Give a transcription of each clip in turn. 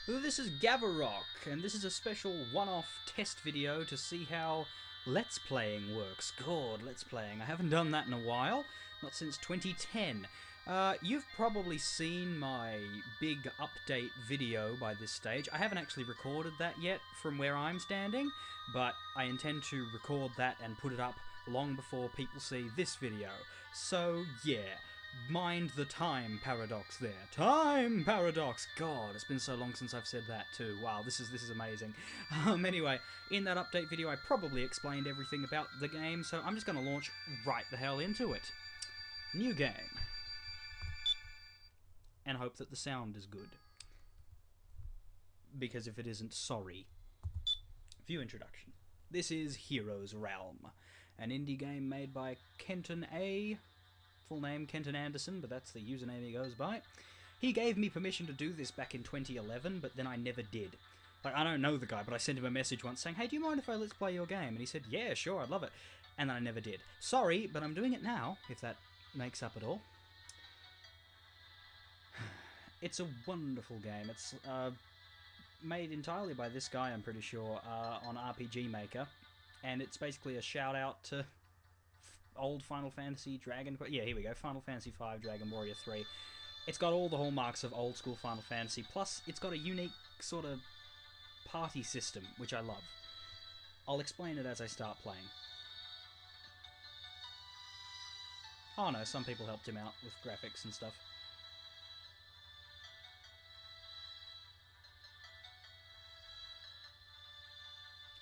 This is Gavaroc, and this is a special one-off test video to see how Let's Playing works. God, Let's Playing. I haven't done that in a while, not since 2010. You've probably seen my big update video by this stage. I haven't actually recorded that yet from where I'm standing, but I intend to record that and put it up long before people see this video. So, yeah. Mind the time paradox there. Time paradox! God, it's been so long since I've said that too. Wow, this is amazing. Anyway, in that update video I probably explained everything about the game, so I'm just going to launch right the hell into it. New game. And hope that the sound is good. Because if it isn't, sorry. View introduction. This is Heroes Realm, an indie game made by Kenton full name Kenton Anderson, but that's the username he goes by. He gave me permission to do this back in 2011, but then I never did. Like, I don't know the guy, but I sent him a message once saying, hey, do you mind if I let's play your game? And he said, yeah, sure, I'd love it. And then I never did. Sorry, but I'm doing it now, if that makes up at all. It's a wonderful game. It's made entirely by this guy, I'm pretty sure, on RPG Maker. And it's basically a shout-out to old Final Fantasy, Dragon... Yeah, here we go. Final Fantasy V, Dragon Warrior 3. It's got all the hallmarks of old school Final Fantasy, plus it's got a unique sort of party system, which I love. I'll explain it as I start playing. Oh no, some people helped him out with graphics and stuff.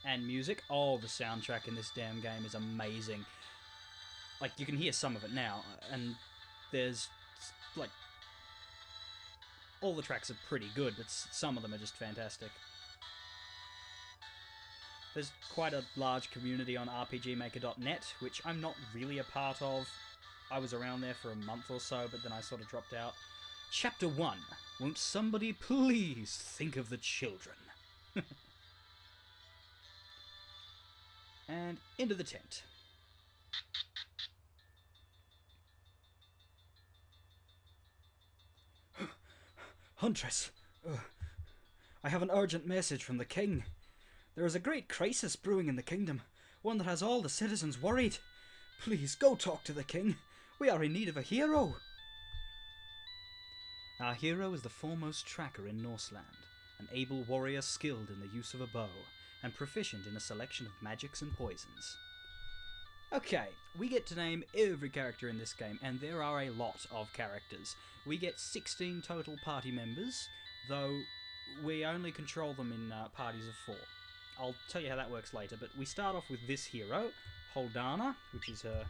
And music. Oh, the soundtrack in this damn game is amazing. Like, you can hear some of it now, and there's, like, all the tracks are pretty good, but some of them are just fantastic. There's quite a large community on RPGmaker.net, which I'm not really a part of. I was around there for a month or so, but then I sort of dropped out. Chapter 1. Won't somebody please think of the children? And into the tent. Huntress, I have an urgent message from the king. There is a great crisis brewing in the kingdom, one that has all the citizens worried. Please, go talk to the king. We are in need of a hero. Our hero is the foremost tracker in Norseland, an able warrior skilled in the use of a bow, and proficient in a selection of magics and poisons. Okay, we get to name every character in this game, and there are a lot of characters. We get 16 total party members, though we only control them in parties of 4. I'll tell you how that works later, but we start off with this hero, Holdana, which is her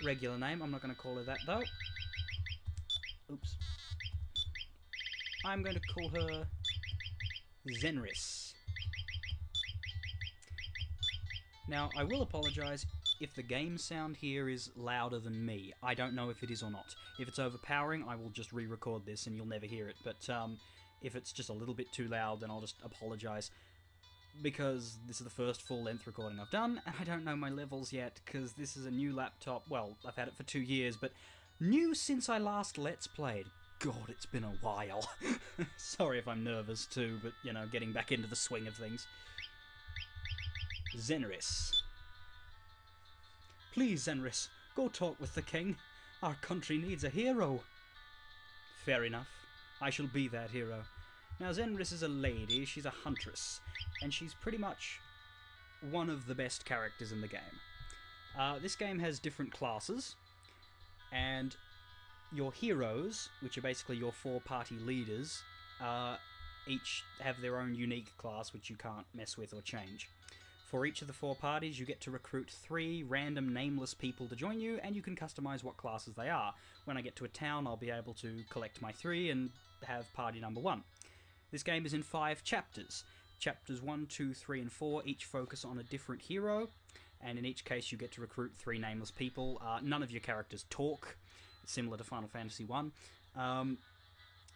regular name. I'm not going to call her that, though. Oops. I'm going to call her Zenris. Now, I will apologise if the game sound here is louder than me. I don't know if it is or not. If it's overpowering, I will just re-record this and you'll never hear it. But if it's just a little bit too loud, then I'll just apologise. Because this is the first full-length recording I've done, and I don't know my levels yet, because this is a new laptop. Well, I've had it for 2 years, but new since I last Let's Played. God, it's been a while. Sorry if I'm nervous too, but, you know, getting back into the swing of things. Zenris. Please, Zenris, go talk with the king. Our country needs a hero. Fair enough. I shall be that hero. Now, Zenris is a lady, she's a huntress, and she's pretty much one of the best characters in the game. This game has different classes, and your heroes, which are basically your 4 party leaders, each have their own unique class which you can't mess with or change. For each of the 4 parties, you get to recruit 3 random nameless people to join you, and you can customize what classes they are. When I get to a town, I'll be able to collect my 3 and have party number 1. This game is in 5 chapters. Chapters 1, 2, 3, and 4 each focus on a different hero, and in each case you get to recruit 3 nameless people. None of your characters talk, similar to Final Fantasy 1. And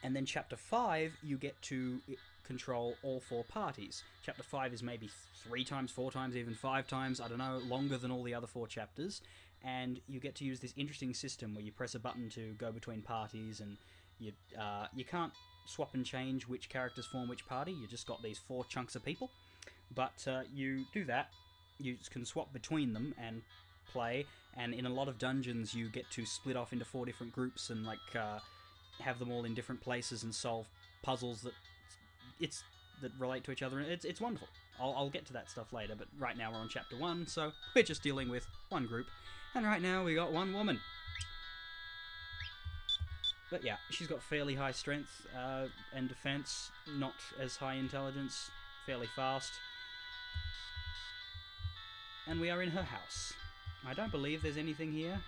then Chapter 5, you get to control all 4 parties. Chapter 5 is maybe 3 times, 4 times, even 5 times, I don't know, longer than all the other 4 chapters, and you get to use this interesting system where you press a button to go between parties, and you can't swap and change which characters form which party. You just got these 4 chunks of people. But you do that, you can swap between them and play, and in a lot of dungeons you get to split off into 4 different groups and like have them all in different places and solve puzzles that relate to each other. It's wonderful. I'll get to that stuff later, but right now we're on chapter 1, so we're just dealing with one group, and right now we got one woman. But yeah, she's got fairly high strength and defense, not as high intelligence, fairly fast. And we are in her house. I don't believe there's anything here.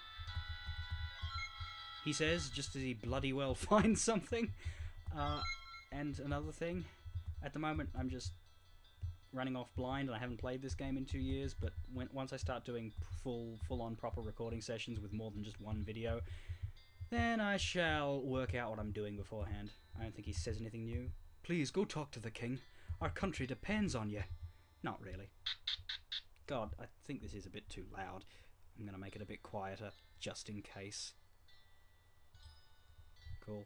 He says, just as he bloody well finds something. And another thing, at the moment I'm just running off blind, and I haven't played this game in 2 years, but once I start doing full-on proper recording sessions with more than just one video, then I shall work out what I'm doing beforehand. I don't think he says anything new. Please, go talk to the king. Our country depends on you. Not really. God, I think this is a bit too loud. I'm going to make it a bit quieter, just in case. Cool.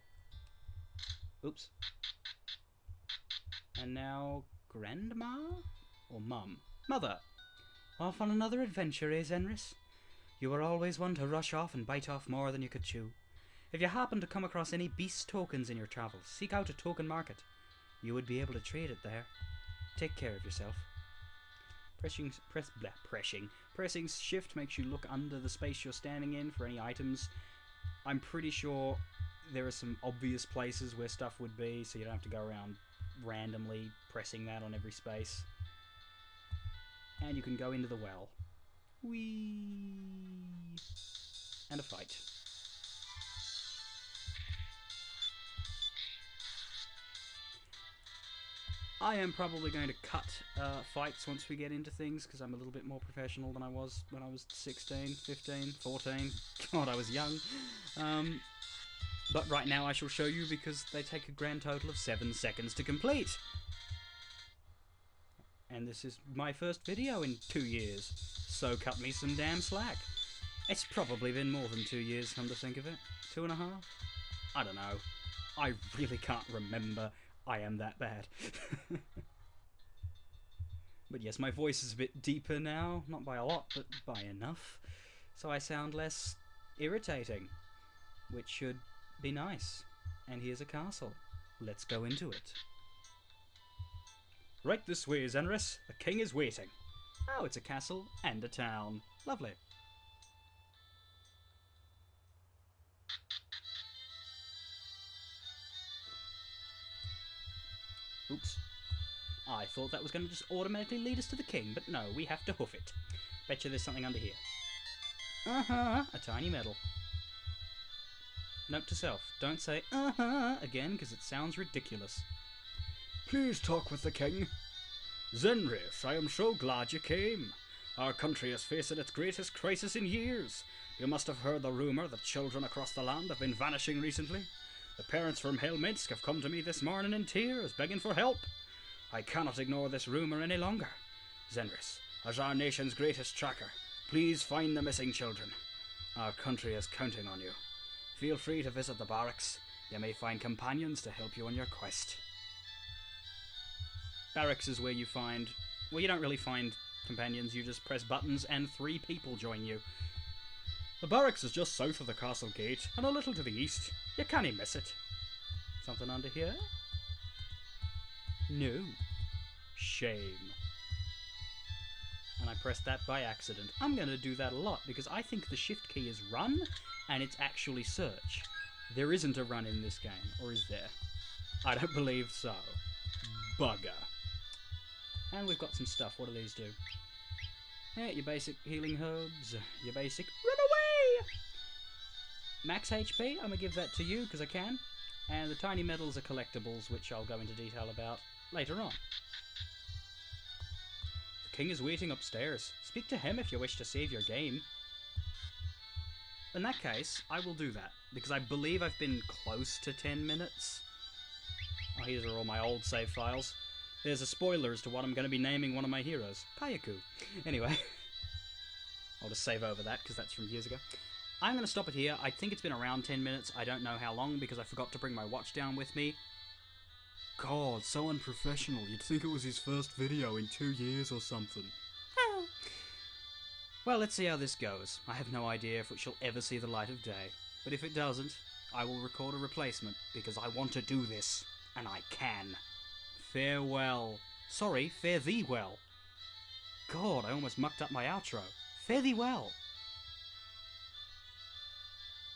Oops. And now, Grandma? Or Mum? Mother! Off on another adventure, eh, Zenris? You were always one to rush off and bite off more than you could chew. If you happen to come across any beast tokens in your travels, seek out a token market. You would be able to trade it there. Take care of yourself. Pressing shift makes you look under the space you're standing in for any items. I'm pretty sure there are some obvious places where stuff would be, so you don't have to go around randomly pressing that on every space. And you can go into the well. Whee! And a fight. I am probably going to cut fights once we get into things, because I'm a little bit more professional than I was when I was 16, 15, 14. God, I was young. But right now I shall show you, because they take a grand total of 7 seconds to complete. And this is my first video in 2 years, so cut me some damn slack. It's probably been more than 2 years, come to think of it. 2.5? I don't know. I really can't remember. I am that bad. But yes, my voice is a bit deeper now. Not by a lot, but by enough. So I sound less irritating, which should be nice. And here's a castle. Let's go into it. Right this way, Zenris. The king is waiting. Oh, it's a castle and a town. Lovely. Oops. I thought that was going to just automatically lead us to the king, but no, we have to hoof it. Betcha there's something under here. Uh-huh, a tiny medal. Note to self, don't say uh-huh again, because it sounds ridiculous. Please talk with the king. Zenris, I am so glad you came. Our country is facing its greatest crisis in years. You must have heard the rumour that children across the land have been vanishing recently. The parents from Helminsk have come to me this morning in tears, begging for help. I cannot ignore this rumour any longer. Zenris, as our nation's greatest tracker, please find the missing children. Our country is counting on you. Feel free to visit the barracks. You may find companions to help you on your quest. Barracks is where you find... well, you don't really find companions, you just press buttons and 3 people join you. The barracks is just south of the castle gate, and a little to the east. You can't miss it. Something under here? No. Shame. And I pressed that by accident. I'm going to do that a lot, because I think the shift key is run, and it's actually search. There isn't a run in this game, or is there? I don't believe so. Bugger. And we've got some stuff. What do these do? Yeah, your basic healing herbs, your basic run away! Max HP, I'm going to give that to you because I can. And the tiny medals are collectibles, which I'll go into detail about later on. The king is waiting upstairs. Speak to him if you wish to save your game. In that case, I will do that, because I believe I've been close to 10 minutes. Oh, these are all my old save files. There's a spoiler as to what I'm going to be naming one of my heroes. Kayaku. Anyway. I'll just save over that, because that's from years ago. I'm going to stop it here. I think it's been around 10 minutes. I don't know how long, because I forgot to bring my watch down with me. God, so unprofessional. You'd think it was his first video in 2 years or something. Well, let's see how this goes. I have no idea if it shall ever see the light of day. But if it doesn't, I will record a replacement, because I want to do this. And I can. Farewell. Sorry, fare thee well. God, I almost mucked up my outro. Fare thee well.